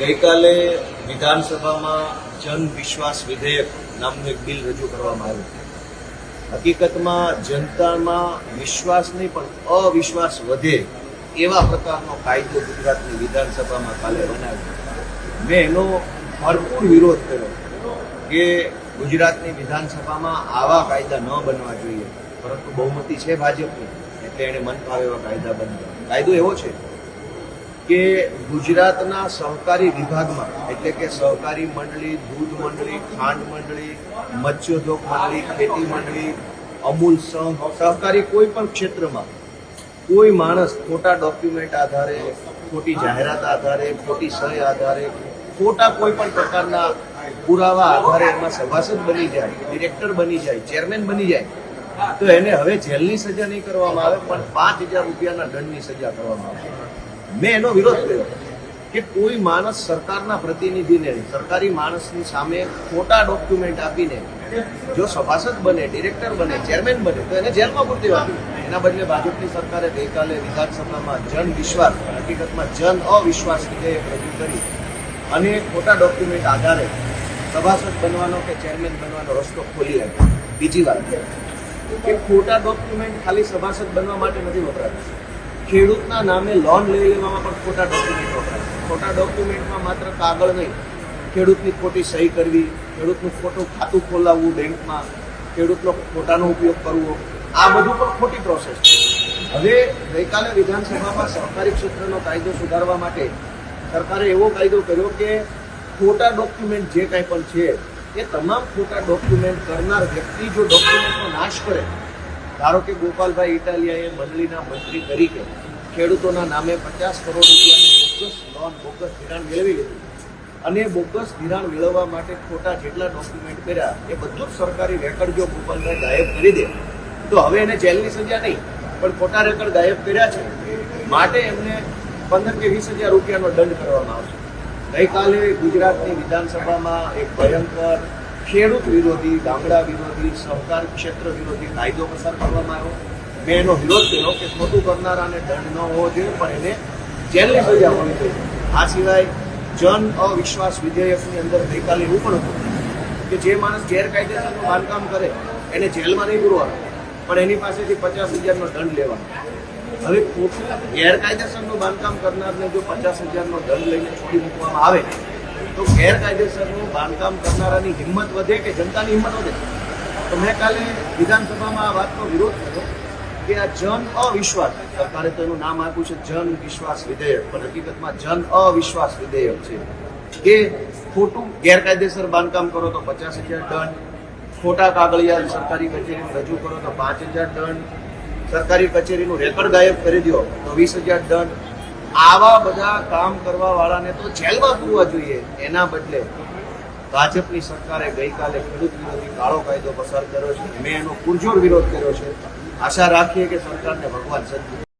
ગઈકાલે વિધાનસભામાં જન વિશ્વાસ વિધેયક નામનું એક બિલ રજૂ કરવામાં આવ્યું. હકીકતમાં જનતામાં વિશ્વાસ નહીં પણ અવિશ્વાસ વધે એવા પ્રકારનો કાયદો ગુજરાતની વિધાનસભામાં કાલે બનાવ્યો. મેં એનો ભરપૂર વિરોધ કર્યો કે ગુજરાતની વિધાનસભામાં આવા કાયદા ન બનવા જોઈએ, પરંતુ બહુમતી છે ભાજપની એટલે એને મન ફાવે એવા કાયદા બન્યા. કાયદો એવો છે કે ગુજરાતના સહકારી વિભાગમાં એટલે કે સહકારી મંડળી, દૂધ મંડળી, ખાંડ મંડળી, મત્સ્યોદ્યોગ મંડળી, ખેતી મંડળી, અમૂલ સંઘ, સહકારી કોઈ પણ ક્ષેત્રમાં કોઈ માણસ ખોટા ડોક્યુમેન્ટ આધારે, ખોટી જાહેરાત આધારે, ખોટી સહી આધારે, ખોટા કોઈ પણ પ્રકારના પુરાવા આધારે એમાં સભાસદ બની જાય, ડિરેક્ટર બની જાય, ચેરમેન બની જાય તો એને હવે જેલની સજા નહીં કરવામાં આવે પણ 5,000 રૂપિયાના દંડની સજા કરવામાં આવે. મેં એનો વિરોધ કર્યો કે કોઈ માણસ સરકારના પ્રતિનિધિને, સરકારી માણસની સામે ખોટા ડોક્યુમેન્ટ આપીને જો સભાસદ બને, ડિરેક્ટર બને, ચેરમેન બને તો એને જેલમાં પૂરી દેવાનું. એના બદલે ભાજપની સરકારે ગઈકાલે વિધાનસભામાં જન વિશ્વાસ, હકીકતમાં જન અવિશ્વાસ વિધેયક રજૂ કરી અને ખોટા ડોક્યુમેન્ટ આધારે સભાસદ બનવાનો કે ચેરમેન બનવાનો રસ્તો ખોલી આપ્યો. બીજી વાત કે ખોટા ડોક્યુમેન્ટ ખાલી સભાસદ બનવા માટે નથી વપરાતા. ખેડૂતના નામે લોન લઈ લેવામાં પણ ખોટા ડોક્યુમેન્ટ વપરાય. ખોટા ડોક્યુમેન્ટમાં માત્ર કાગળ નહીં, ખેડૂતની ખોટી સહી કરવી, ખેડૂતનું ખોટું ખાતું ખોલાવવું બેંકમાં, ખેડૂતનો ખોટાનો ઉપયોગ કરવો, આ બધું પણ ખોટી પ્રોસેસ છે. હવે ગઈકાલે વિધાનસભામાં સહકારી ક્ષેત્રનો કાયદો સુધારવા માટે સરકારે એવો કાયદો કર્યો કે ખોટા ડોક્યુમેન્ટ જે કાંઈ પણ છે એ તમામ ખોટા ડોક્યુમેન્ટ કરનાર વ્યક્તિ જો ડોક્યુમેન્ટનો નાશ કરે, ધારો કે ગોપાલભાઈ ઇટાલિયાએ મંડળીના મંત્રી તરીકે ખેડૂતોના નામે 50 કરોડ રૂપિયાની બોગસ લોન, બોગસ ધિરાણ મેળવી લીધું અને બોગસ ધિરાણ મેળવવા માટે ખોટા જેટલા ડોક્યુમેન્ટ કર્યા એ બધું જ સરકારી રેકર્ડ જો ગોપાલભાઈ ગાયબ કરી દે તો હવે એને જેલની સજા નહીં પણ ખોટા રેકર્ડ ગાયબ કર્યા છે માટે એમને 15 કે 20,000 રૂપિયાનો દંડ કરવામાં આવશે. ગઈકાલે ગુજરાતની વિધાનસભામાં એક ભયંકર ખેડૂત વિરોધી, ગામડા વિરોધી, સહકાર ક્ષેત્ર વિરોધી કાયદો પસાર કરવામાં આવ્યો. મેં એનો વિરોધ કર્યો કે ખોટું કરનારાને દંડ ન હોવો જોઈએ પણ એને જેલની સજા હોવી જોઈએ. આ સિવાય જન અવિશ્વાસ વિધેયકની અંદર ગઈકાલે એવું પણ હતું કે જે માણસ ગેરકાયદેસરનું બાંધકામ કરે એને જેલમાં નહીં પૂરવાનો પણ એની પાસેથી 50,000નો દંડ લેવાનો. હવે ખોટું ગેરકાયદેસરનું બાંધકામ કરનારને જો 50,000નો દંડ લઈને છોડી મૂકવામાં આવે તો ગેરકાયદેસરનું બાંધકામ કરનારાની હિંમત વધે કે જનતાની હિંમત વધે? તો મેં કાલે વિધાનસભામાં આ વાતનો વિરોધ કર્યો કે આ જન અવિશ્વાસ, સરકારે તો એનું નામ આપ્યું છે જન વિશ્વાસ વિધેયક પણ હકીકતમાં જન અવિશ્વાસ વિધેયક છે કે ખોટું ગેરકાયદેસર બાંધકામ કરો તો 50,000 દંડ, ખોટા કાગળિયા સરકારી કચેરીમાં રજૂ કરો તો 5,000 દંડ, સરકારી કચેરીનું રેકર્ડ ગાયબ કરી દો તો 20,000 દંડ. આવા બધા કામ કરવા વાળાને તો જેલમાં પૂરવા જોઈએ. એના બદલે ભાજપની સરકારે ગઈકાલે ખેડૂત વિરોધી કાળો કાયદો પસાર કર્યો છે. મેં એનો પુરજોર વિરોધ કર્યો છે. આશા રાખીએ કે સરકારને ભગવાન સદબુદ્ધિ